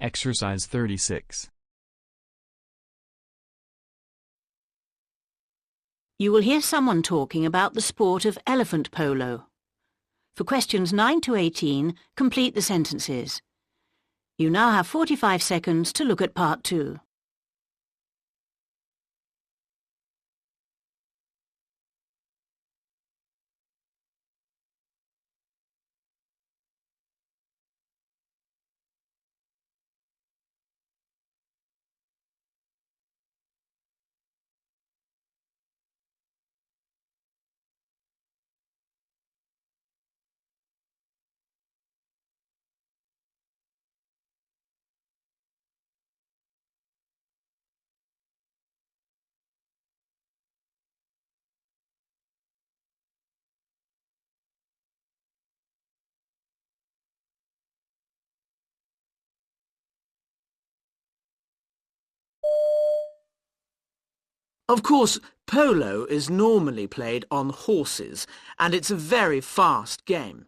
Exercise 36. You will hear someone talking about the sport of elephant polo. For questions 9 to 18, complete the sentences. You now have 45 seconds to look at part 2. Of course, polo is normally played on horses, and it's a very fast game.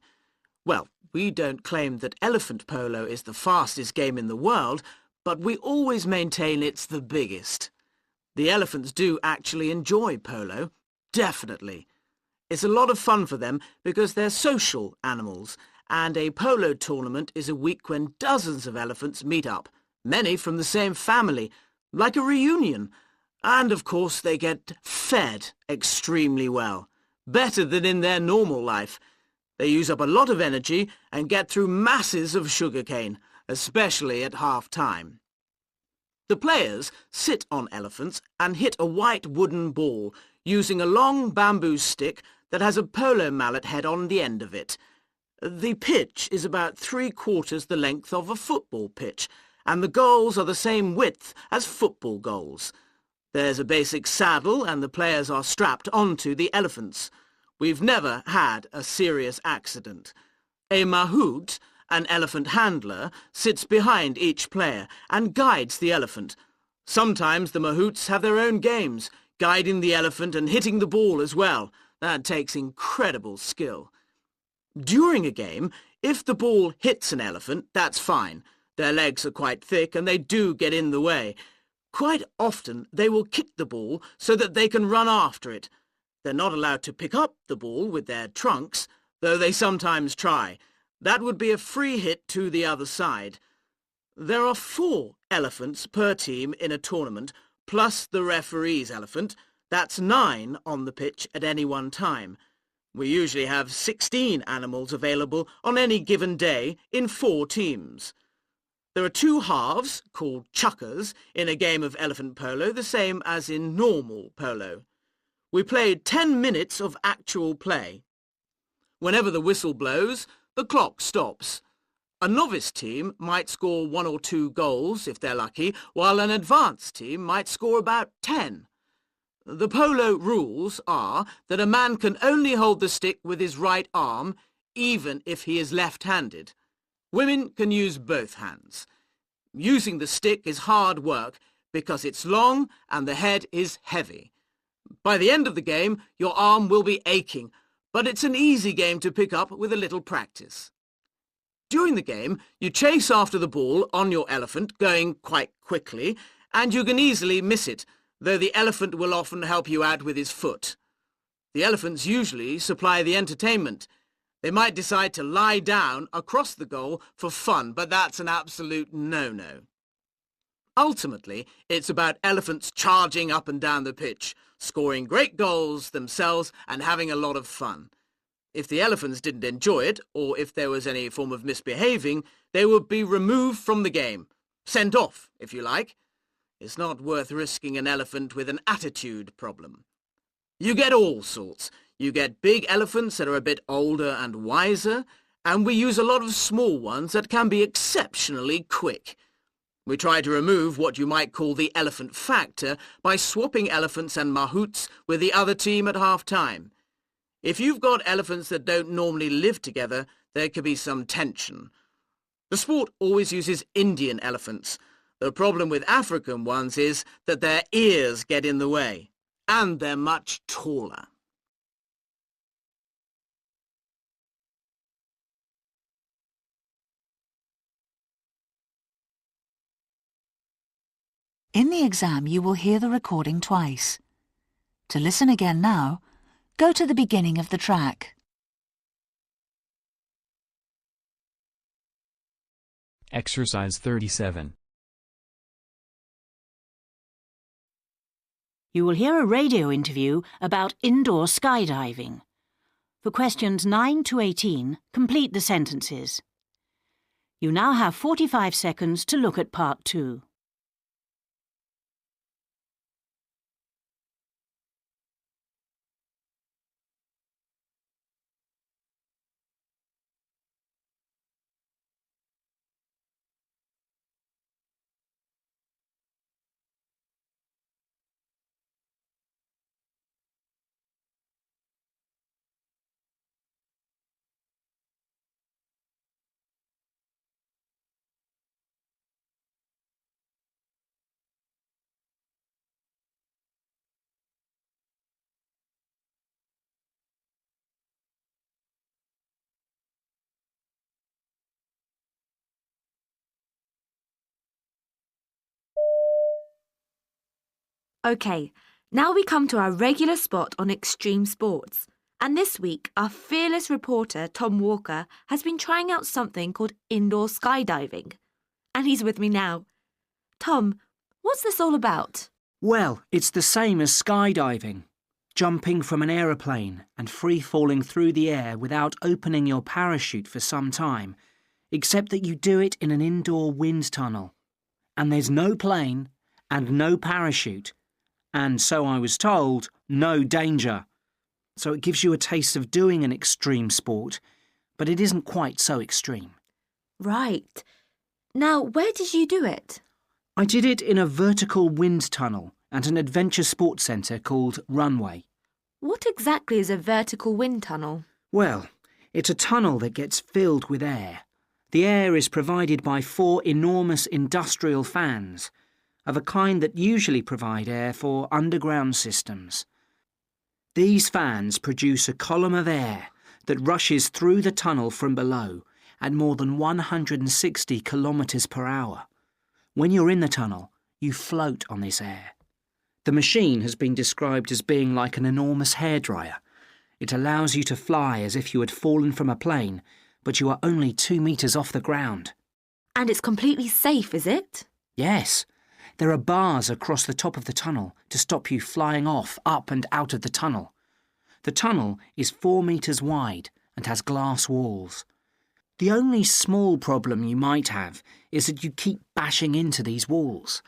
Well, we don't claim that elephant polo is the fastest game in the world, but we always maintain it's the biggest. The elephants do actually enjoy polo, definitely. It's a lot of fun for them because they're social animals, and a polo tournament is a week when dozens of elephants meet up, many from the same family, like a reunion. And, of course, they get fed extremely well, better than in their normal life. They use up a lot of energy and get through masses of sugarcane, especially at half-time. The players sit on elephants and hit a white wooden ball using a long bamboo stick that has a polo mallet head on the end of it. The pitch is about 3/4 the length of a football pitch, and the goals are the same width as football goals. There's a basic saddle and the players are strapped onto the elephants. We've never had a serious accident. A mahout, an elephant handler, sits behind each player and guides the elephant. Sometimes the mahouts have their own games, guiding the elephant and hitting the ball as well. That takes incredible skill. During a game, if the ball hits an elephant, that's fine. Their legs are quite thick and they do get in the way. Quite often they will kick the ball so that they can run after it. They're not allowed to pick up the ball with their trunks, though they sometimes try. That would be a free hit to the other side. There are 4 elephants per team in a tournament, plus the referee's elephant. That's 9 on the pitch at any one time. We usually have 16 animals available on any given day in 4 teams. There are 2 halves, called chukkers, in a game of elephant polo, the same as in normal polo. We played 10 minutes of actual play. Whenever the whistle blows, the clock stops. A novice team might score 1 or 2 goals, if they're lucky, while an advanced team might score about 10. The polo rules are that a man can only hold the stick with his right arm, even if he is left-handed. Women can use both hands. Using the stick is hard work because it's long and the head is heavy. By the end of the game, your arm will be aching, but it's an easy game to pick up with a little practice. During the game, you chase after the ball on your elephant, going quite quickly, and you can easily miss it, though the elephant will often help you out with his foot. The elephants usually supply the entertainment. They might decide to lie down across the goal for fun, but that's an absolute no-no. Ultimately, it's about elephants charging up and down the pitch, scoring great goals themselves and having a lot of fun. If the elephants didn't enjoy it, or if there was any form of misbehaving, they would be removed from the game. Sent off, if you like. It's not worth risking an elephant with an attitude problem. You get all sorts. You get big elephants that are a bit older and wiser, and we use a lot of small ones that can be exceptionally quick. We try to remove what you might call the elephant factor by swapping elephants and mahouts with the other team at half-time. If you've got elephants that don't normally live together, there could be some tension. The sport always uses Indian elephants. The problem with African ones is that their ears get in the way, and they're much taller. In the exam, you will hear the recording twice. To listen again now, go to the beginning of the track. Exercise 37. You will hear a radio interview about indoor skydiving. For questions 9 to 18, complete the sentences. You now have 45 seconds to look at part 2. OK, now we come to our regular spot on extreme sports. And this week, our fearless reporter, Tom Walker, has been trying out something called indoor skydiving. And he's with me now. Tom, what's this all about? Well, it's the same as skydiving. Jumping from an aeroplane and free-falling through the air without opening your parachute for some time, except that you do it in an indoor wind tunnel. And there's no plane and no parachute, and so I was told, no danger. So it gives you a taste of doing an extreme sport, but it isn't quite so extreme. Right. Now, where did you do it? I did it in a vertical wind tunnel at an adventure sports centre called Runway. What exactly is a vertical wind tunnel? Well, it's a tunnel that gets filled with air. The air is provided by 4 enormous industrial fans, of a kind that usually provide air for underground systems. These fans produce a column of air that rushes through the tunnel from below at more than 160 kilometres per hour. When you're in the tunnel, you float on this air. The machine has been described as being like an enormous hairdryer. It allows you to fly as if you had fallen from a plane, but you are only 2 metres off the ground. And it's completely safe, is it? Yes. There are bars across the top of the tunnel to stop you flying off, up and out of the tunnel. The tunnel is 4 metres wide and has glass walls. The only small problem you might have is that you keep bashing into these walls.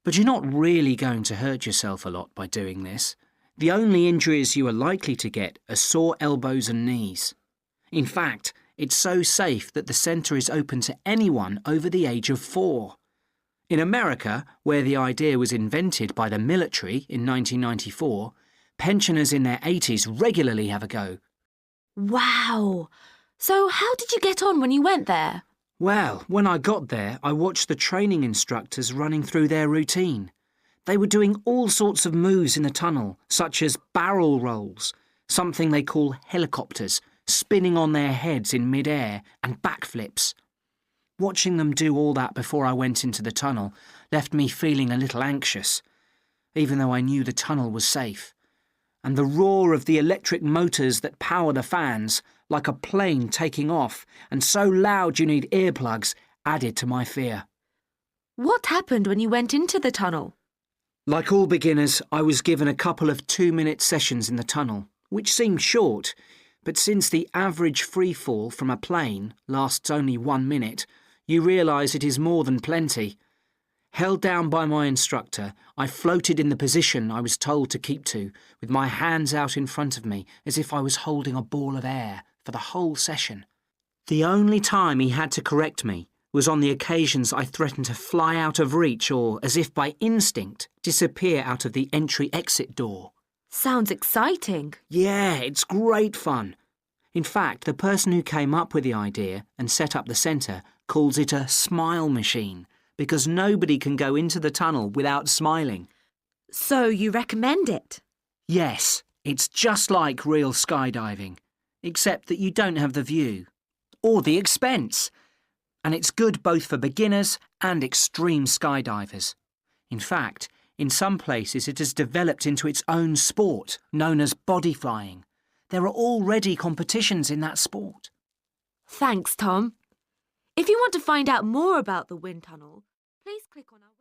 But you're not really going to hurt yourself a lot by doing this. The only injuries you are likely to get are sore elbows and knees. In fact, it's so safe that the centre is open to anyone over the age of 4. In America, where the idea was invented by the military in 1994, pensioners in their 80s regularly have a go. Wow! So how did you get on when you went there? Well, when I got there, I watched the training instructors running through their routine. They were doing all sorts of moves in the tunnel, such as barrel rolls, something they call helicopters, spinning on their heads in mid-air, and backflips. Watching them do all that before I went into the tunnel left me feeling a little anxious, even though I knew the tunnel was safe. And the roar of the electric motors that power the fans, like a plane taking off, and so loud you need earplugs, added to my fear. What happened when you went into the tunnel? Like all beginners, I was given a couple of 2-minute sessions in the tunnel, which seemed short, but since the average free fall from a plane lasts only 1 minute, you realise it is more than plenty. Held down by my instructor, I floated in the position I was told to keep to, with my hands out in front of me as if I was holding a ball of air for the whole session. The only time he had to correct me was on the occasions I threatened to fly out of reach or, as if by instinct, disappear out of the entry-exit door. Sounds exciting. Yeah, it's great fun. In fact, the person who came up with the idea and set up the centre calls it a smile machine, because nobody can go into the tunnel without smiling. So you recommend it? Yes, it's just like real skydiving, except that you don't have the view, or the expense. And it's good both for beginners and extreme skydivers. In fact, in some places it has developed into its own sport, known as body flying. There are already competitions in that sport. Thanks, Tom. If you want to find out more about the wind tunnel, please click on our